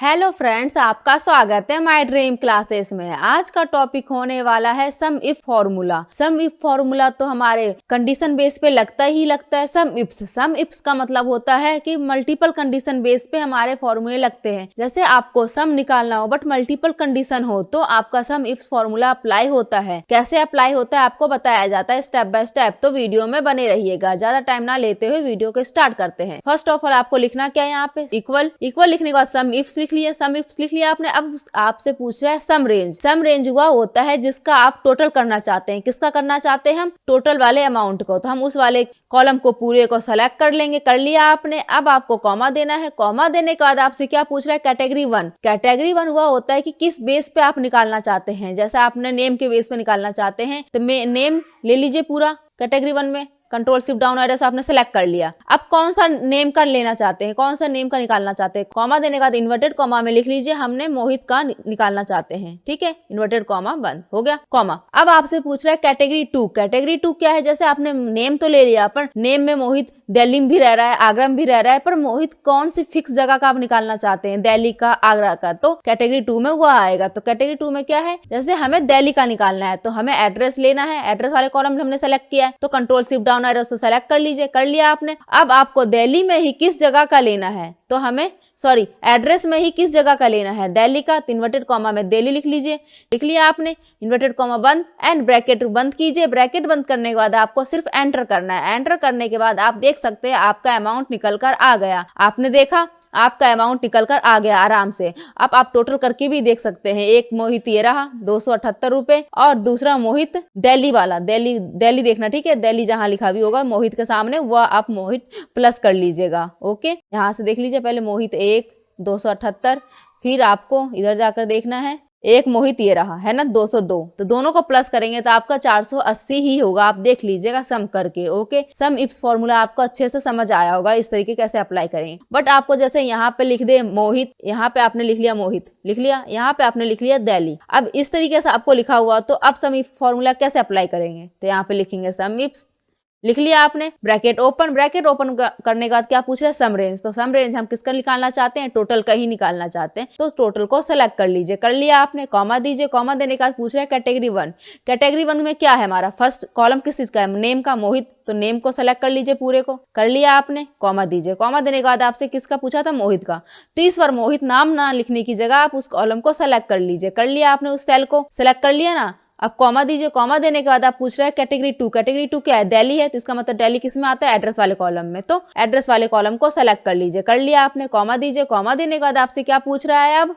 Hello friends, आपका स्वागत है माय ड्रीम क्लासेस में। आज का टॉपिक होने वाला है sum if formula. Sum if formula तो हमारे कंडीशन बेस पे लगता ही लगता है। सम इफ्स का मतलब होता है कि मल्टीपल कंडीशन बेस पे हमारे फॉर्मूले लगते हैं। जैसे आपको सम निकालना हो बट मल्टीपल कंडीशन हो तो आपका सम इफ्स फॉर्मूला अप्लाई होता है। कैसे अप्लाई होता है आपको बताया जाता है स्टेप बाय स्टेप, तो वीडियो में बने रहिएगा। ज्यादा टाइम ना लेते हुए वीडियो को स्टार्ट करते हैं। फर्स्ट ऑफ ऑल आपको लिखना क्या है, यहाँ पे इक्वल लिखने के बाद सम इफ्स लिख लिया आपने। अब आपसे पूछ रहा है सम रेंज। सम रेंज हुआ होता है जिसका आप टोटल करना चाहते हैं। किसका करना चाहते हैं हम? टोटल वाले अमाउंट को। तो हम उस वाले कॉलम को पूरे को सेलेक्ट कर लेंगे। कर लिया आपने। अब आपको कॉमा देना है। कॉमा देने के बाद आपसे क्या पूछ रहा है? Category one. कैटेगरी वन हुआ होता है कि किस बेस पे आप निकालना चाहते हैं। जैसे आपने नेम के बेस पे निकालना चाहते हैं तो नेम ले लीजिए पूरा कैटेगरी वन में। कंट्रोल शिफ्ट डाउन एरो से आपने सेलेक्ट कर लिया। अब कौन सा नेम का लेना चाहते हैं, कौन सा नेम का निकालना चाहते हैं। कॉमा देने के बाद इन्वर्टेड कॉमा में लिख लीजिए हमने मोहित का निकालना चाहते हैं। ठीक है, इन्वर्टेड कॉमा बंद हो गया कॉमा। अब आपसे पूछ रहा है कैटेगरी टू। कैटेगरी टू क्या है? जैसे आपने नेम तो ले लिया पर नेम में मोहित दिल्ली में भी रह रहा है, आगरा में भी रह रहा है, पर मोहित कौन सी फिक्स जगह का आप निकालना चाहते हैं? दिल्ली का, आगरा का, तो कैटेगरी टू में वो आएगा। तो कैटेगरी टू में क्या है? जैसे हमें दिल्ली का निकालना है तो हमें एड्रेस लेना है। एड्रेस वाले कॉलम हमने सेलेक्ट किया है तो कंट्रोल शिफ्ट डाउन एरो से सेलेक्ट कर लीजिए। कर लिया आपने। अब आपको दिल्ली में ही किस जगह का लेना है तो हमें एड्रेस में ही किस जगह का लेना है, दिल्ली का, तो इन्वर्टेड कॉमा में दिल्ली लिख लीजिए। लिख लिया आपने। इन्वर्टेड कॉमा बंद एंड ब्रैकेट बंद कीजिए। ब्रैकेट बंद करने के बाद आपको सिर्फ एंटर करना है। एंटर करने के बाद आप देख सकते हैं आपका अमाउंट निकल कर आ गया। आपने देखा आपका अमाउंट निकल कर आ गया आराम से। अब आप टोटल करके भी देख सकते हैं। एक मोहित ये रहा 278 रुपए और दूसरा मोहित दिल्ली वाला, दिल्ली देखना, ठीक है। दिल्ली जहां लिखा भी होगा मोहित के सामने वह आप मोहित प्लस कर लीजिएगा। ओके, यहाँ से देख लीजिए पहले मोहित 1 278, फिर आपको इधर जाकर देखना है एक मोहित ये रहा है ना 202, तो दोनों को प्लस करेंगे तो आपका 480 ही होगा। आप देख लीजिएगा सम करके। ओके, सम इफ्स फॉर्मूला आपको अच्छे से समझ आया होगा इस तरीके कैसे अप्लाई करेंगे। बट आपको जैसे यहाँ पे लिख दे मोहित, यहाँ पे आपने लिख लिया मोहित, लिख लिया, यहाँ पे आपने लिख लिया दिल्ली। अब इस तरीके से आपको लिखा हुआ तो अब सम इफ फॉर्मूला कैसे अप्लाई करेंगे? तो यहाँ पे लिखेंगे सम इफ्स, लिख लिया आपने। ब्रैकेट ओपन करने के बाद क्या पूछ रहा है? सम रेंज। तो सम रेंज हम किसका निकालना चाहते हैं? टोटल का ही निकालना चाहते हैं तो टोटल को सेलेक्ट कर लीजिए। कर लिया आपने। कॉमा दीजिए। कॉमा देने के बाद पूछ रहा है कैटेगरी वन। कैटेगरी वन में क्या है? हमारा फर्स्ट कॉलम किस चीज का है? नेम का, मोहित, तो नेम को सेलेक्ट कर लीजिए पूरे को। कर लिया आपने। कॉमा दीजिए। कॉमा देने के बाद आपसे किसका पूछा था? मोहित का। तो इस बार मोहित नाम ना लिखने की जगह आप उस कॉलम को सेलेक्ट कर लीजिए। कर लिया आपने, उस सेल को सेलेक्ट कर लिया ना। अब कॉमा दीजिए। कॉमा देने के बाद आप पूछ रहे हैं कैटेगरी टू। कैटेगरी टू क्या है? दिल्ली है, तो इसका मतलब दिल्ली किस में आता है? एड्रेस वाले कॉलम में। तो एड्रेस वाले कॉलम को सेलेक्ट कर लीजिए। कर लिया आपने। कॉमा दीजिए। कॉमा देने के बाद आपसे क्या पूछ रहा है अब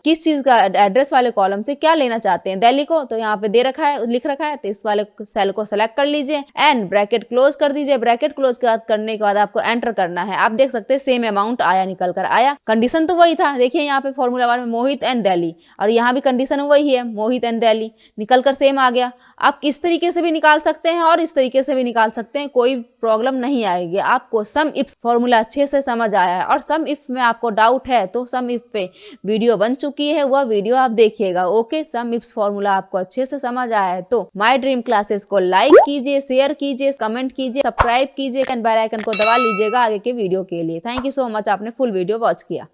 किस चीज का एड्रेस वाले कॉलम से क्या लेना चाहते हैं? दिल्ली को। तो यहाँ पे दे रखा है, लिख रखा है, तो इस वाले सेल को सेलेक्ट कर लीजिए एंड ब्रैकेट क्लोज कर दीजिए। ब्रैकेट क्लोज करने के बाद आपको एंटर करना है। आप देख सकते हैं सेम अमाउंट आया, निकल कर आया। कंडीशन तो वही था, देखिए यहाँ पे फॉर्मूला वन में मोहित एंड दिल्ली, और यहाँ भी कंडीशन वही है, मोहित एंड दिल्ली, निकल कर सेम आ गया। आप इस तरीके से भी निकाल सकते हैं और इस तरीके से भी निकाल सकते हैं, कोई प्रॉब्लम नहीं आएगी। आपको सम इफ फॉर्मूला अच्छे से समझ आया है और सम इफ में आपको डाउट है तो सम इफ पे वीडियो बन चुकी है, वह वीडियो आप देखिएगा। ओके, सम इफ फॉर्मूला आपको अच्छे से समझ आया है तो माय ड्रीम क्लासेस को लाइक कीजिए, शेयर कीजिए, कमेंट कीजिए, सब्सक्राइब कीजिए एंड बेल आइकन को दबा लीजिएगा आगे के वीडियो के लिए। थैंक यू सो मच, आपने फुल वीडियो वॉच किया।